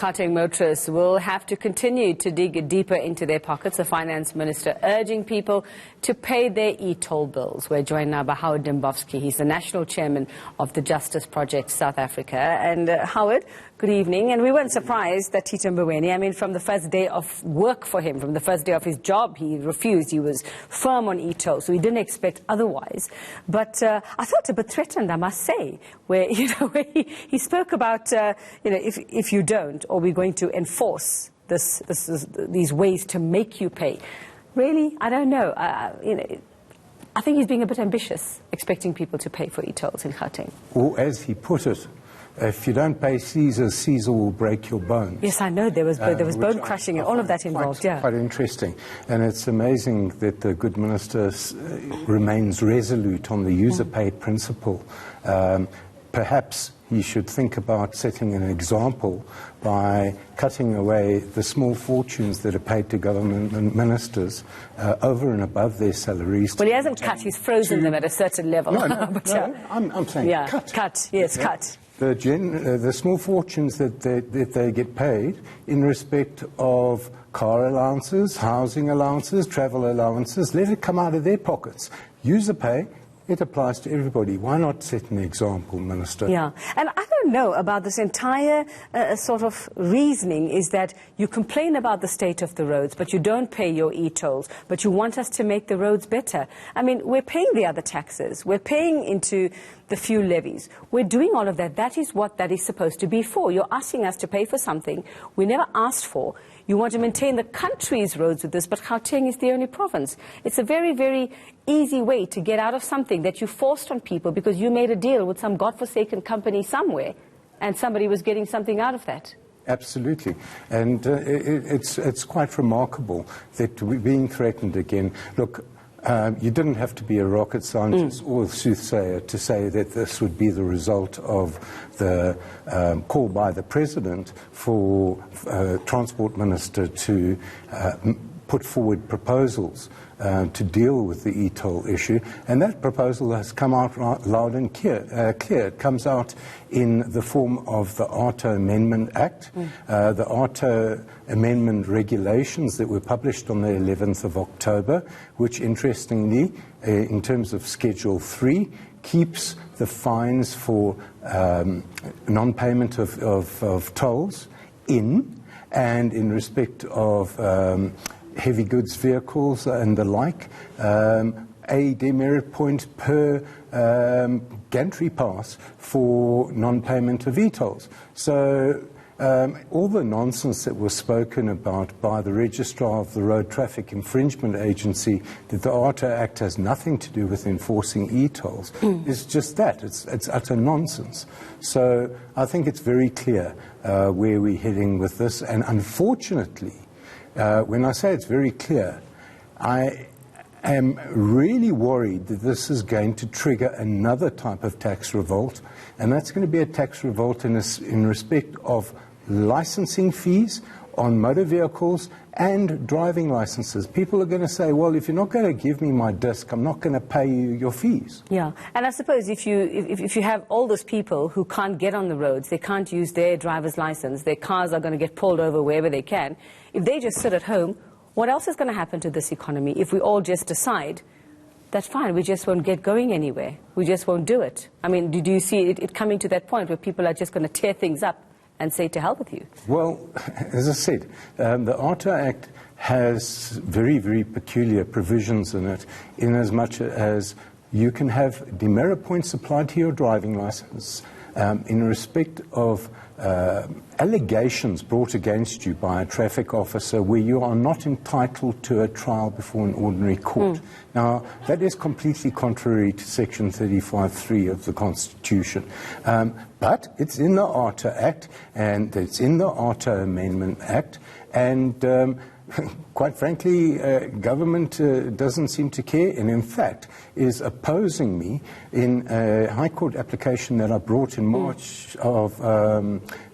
Gauteng motorists will have to continue to dig deeper into their pockets. The finance minister urging people to pay their e-toll bills. We're joined now by Howard Dembowski. He's the national chairman of the Justice Project South Africa. And Howard, good evening. And we weren't surprised that Tito Mboweni, I mean, from the first day of work for him, from the first day of his job, he refused. He was firm on e-toll, so we didn't expect otherwise. But I felt a bit threatened, I must say, where, where he spoke about, if you don't, or we're going to enforce these ways to make you pay. Really? I don't know. I think he's being a bit ambitious, expecting people to pay for e-tolls in Gauteng. Or as he put it, if you don't pay Caesar, Caesar will break your bones. Yes, I know. There was bone crushing and all of that involved. Yeah, quite interesting. And it's amazing that the good minister remains resolute on the user pay principle. Perhaps he should think about setting an example by cutting away the small fortunes that are paid to government ministers over and above their salaries. Well, he hasn't cut, he's frozen them at a certain level. I'm saying cut. Yes, cut. The small fortunes that they get paid in respect of car allowances, housing allowances, travel allowances, let it come out of their pockets. User pay. It applies to everybody. Why not set an example, Minister? Yeah, and I don't know about this entire sort of reasoning is that you complain about the state of the roads, but you don't pay your e-tolls, but you want us to make the roads better. I mean, we're paying the other taxes. We're paying into the fuel levies. We're doing all of that. That is what that is supposed to be for. You're asking us to pay for something we never asked for. You want to maintain the country's roads with this, but Gauteng is the only province. It's a very, very easy way to get out of something that you forced on people because you made a deal with some godforsaken company somewhere, and somebody was getting something out of that. Absolutely. And it's quite remarkable that we're being threatened again. Look, you didn't have to be a rocket scientist or a soothsayer to say that this would be the result of the call by the President for Transport Minister to put forward proposals to deal with the e-toll issue, and that proposal has come out loud and clear. It comes out in the form of the Outa Amendment Act, the Outa Amendment regulations that were published on the 11th of October, which interestingly, in terms of Schedule 3, keeps the fines for non-payment of tolls and in respect of heavy goods vehicles and the like, a demerit point per gantry pass for non-payment of e-tolls. So all the nonsense that was spoken about by the Registrar of the Road Traffic Infringement Agency, that the Outa Act has nothing to do with enforcing e-tolls, is just that. It's utter nonsense. So I think it's very clear where we're heading with this, and unfortunately, when I say it's very clear, I am really worried that this is going to trigger another type of tax revolt, and that's going to be a tax revolt in respect of licensing fees on motor vehicles and driving licenses. People are going to say, well, if you're not going to give me my disc, I'm not going to pay you your fees. Yeah, and I suppose if you have all those people who can't get on the roads, they can't use their driver's license, their cars are going to get pulled over wherever they can, if they just sit at home, what else is going to happen to this economy if we all just decide that, fine, we just won't get going anywhere, we just won't do it? I mean, do you see it coming to that point where people are just going to tear things up and say to hell with you? Well, as I said, the Outa Act has very, very peculiar provisions in it, in as much as you can have demerit points applied to your driving license in respect of allegations brought against you by a traffic officer where you are not entitled to a trial before an ordinary court. Now, that is completely contrary to Section 35(3) of the Constitution. But it's in the Outa Act, and it's in the Outa Amendment Act, and quite frankly, government doesn't seem to care, and in fact is opposing me in a High Court application that I brought in March of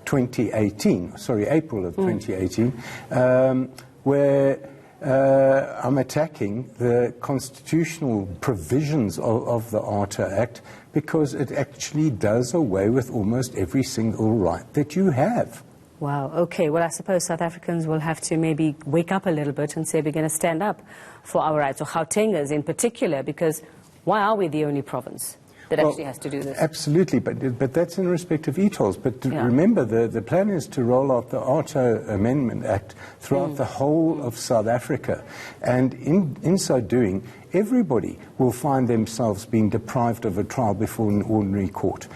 2018, April of 2018, where I'm attacking the constitutional provisions of the Outa Act because it actually does away with almost every single right that you have. Wow, okay. Well, I suppose South Africans will have to maybe wake up a little bit and say we're going to stand up for our rights, or Gautengers in particular, because why are we the only province that actually has to do this? Absolutely, but that's in respect of e-tolls. But remember, the plan is to roll out the Outa Amendment Act throughout the whole of South Africa. And in so doing, everybody will find themselves being deprived of a trial before an ordinary court.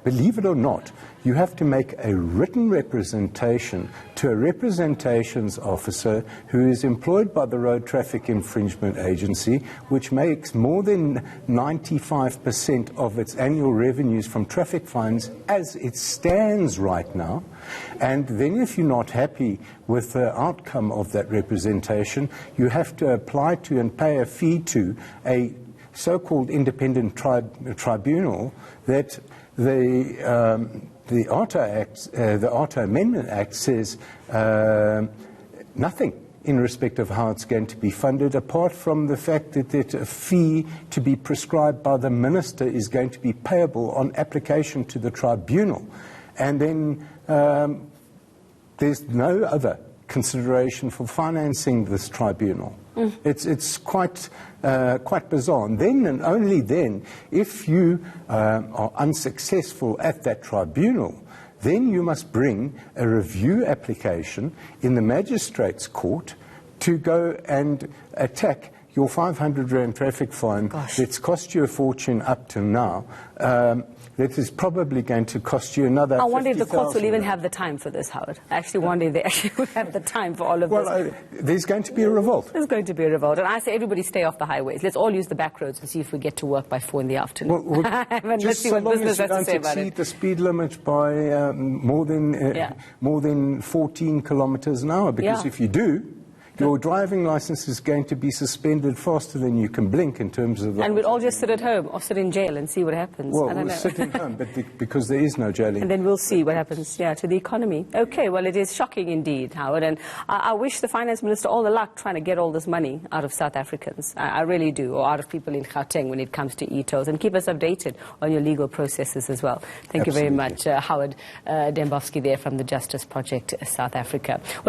Believe it or not, you have to make a written representation to a representations officer who is employed by the Road Traffic Infringement Agency, which makes more than 95% of its annual revenues from traffic fines as it stands right now. And then if you're not happy with the outcome of that representation, you have to apply to and pay a fee to a so-called independent tribunal that the Outa Amendment Act says nothing in respect of how it's going to be funded, apart from the fact that a fee to be prescribed by the minister is going to be payable on application to the tribunal. And then there's no other consideration for financing this tribunal. It's quite bizarre. And then and only then, if you are unsuccessful at that tribunal, then you must bring a review application in the magistrate's court to go and attack your 500 Rand traffic fine that's cost you a fortune up to now. That is probably going to cost you another. I wonder if the courts will even have the time for this, Howard. I actually wonder if they actually will have the time for all of this. Well, there's going to be a revolt. There's going to be a revolt. And I say everybody stay off the highways. Let's all use the back roads and see if we get to work by 4 in the afternoon. Well, let's see what business has to say about it. Don't exceed the speed limit by more than 14 kilometers an hour, because if you do, your driving license is going to be suspended faster than you can blink in terms of... And we'll all just sit at home or sit in jail and see what happens. Well, we'll sit at home, but because there is no jailing. And then we'll see what happens, to the economy. Okay, well, it is shocking indeed, Howard. And I wish the Finance Minister all the luck trying to get all this money out of South Africans. I really do, or out of people in Gauteng when it comes to e-tolls. And keep us updated on your legal processes as well. Thank you very much, Howard Dembowski there from the Justice Project South Africa.